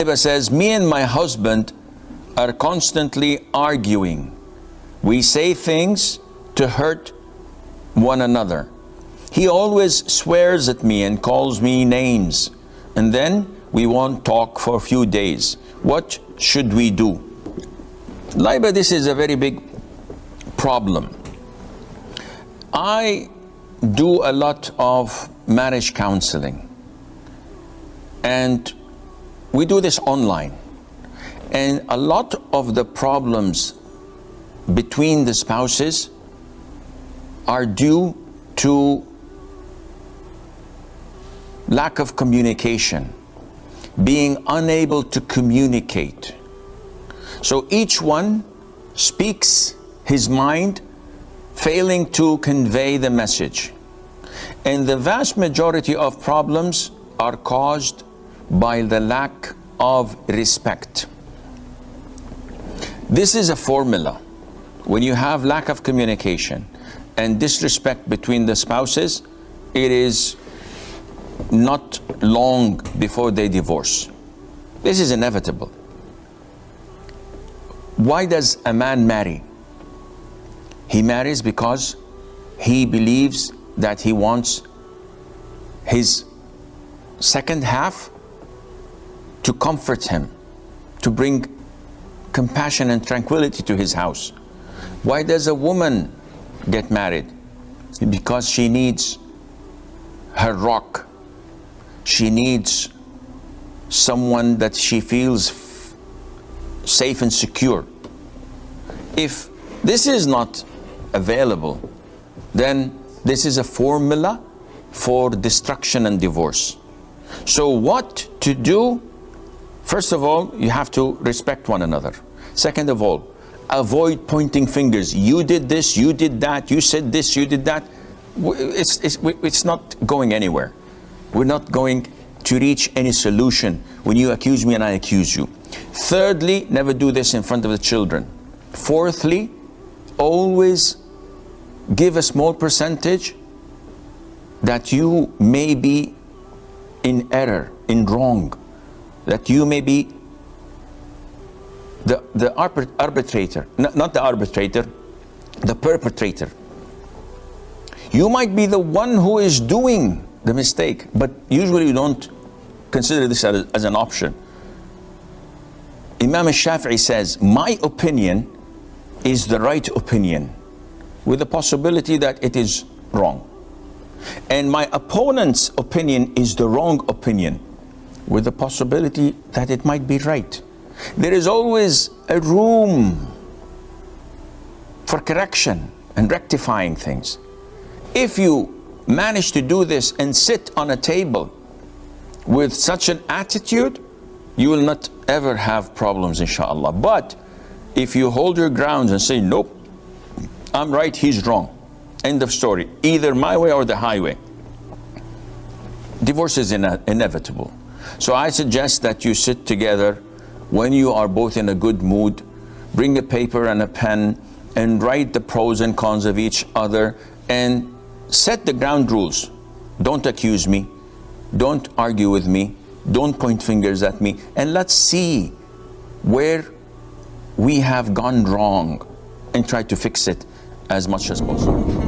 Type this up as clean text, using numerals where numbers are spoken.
It says, me and my husband are constantly arguing. We say things to hurt one another. He always swears at me and calls me names, and then we won't talk for a few days. What should we do? Laiba, this is a very big problem. I do a lot of marriage counseling, and we do this online. And a lot of the problems between the spouses are due to lack of communication, being unable to communicate. So each one speaks his mind, failing to convey the message. And the vast majority of problems are caused by the lack of respect. This is a formula. When you have lack of communication and disrespect between the spouses, it is not long before they divorce. This is inevitable. Why does a man marry? He marries because he believes that he wants his second half to comfort him, to bring compassion and tranquility to his house. Why does a woman get married? Because she needs her rock. She needs someone that she feels safe and secure. If this is not available, then this is a formula for destruction and divorce. So what to do? First of all, you have to respect one another. Second of all, avoid pointing fingers. You did this, you did that, you said this, you did that. It's not going anywhere. We're not going to reach any solution when you accuse me and I accuse you. Thirdly, never do this in front of the children. Fourthly, always give a small percentage that you may be in error, in wrong, that you may be the arbitrator, not the arbitrator, the perpetrator. You might be the one who is doing the mistake, but usually you don't consider this as an option. Imam al-Shafi'i says, my opinion is the right opinion, with the possibility that it is wrong. And my opponent's opinion is the wrong opinion, with the possibility that it might be right. There is always a room for correction and rectifying things. If you manage to do this and sit on a table with such an attitude, you will not ever have problems, inshallah. But if you hold your grounds and say, nope, I'm right, he's wrong, end of story, either my way or the highway, divorce is inevitable. So I suggest that you sit together when you are both in a good mood, bring a paper and a pen and write the pros and cons of each other and set the ground rules. Don't accuse me, don't argue with me, don't point fingers at me, and let's see where we have gone wrong and try to fix it as much as possible.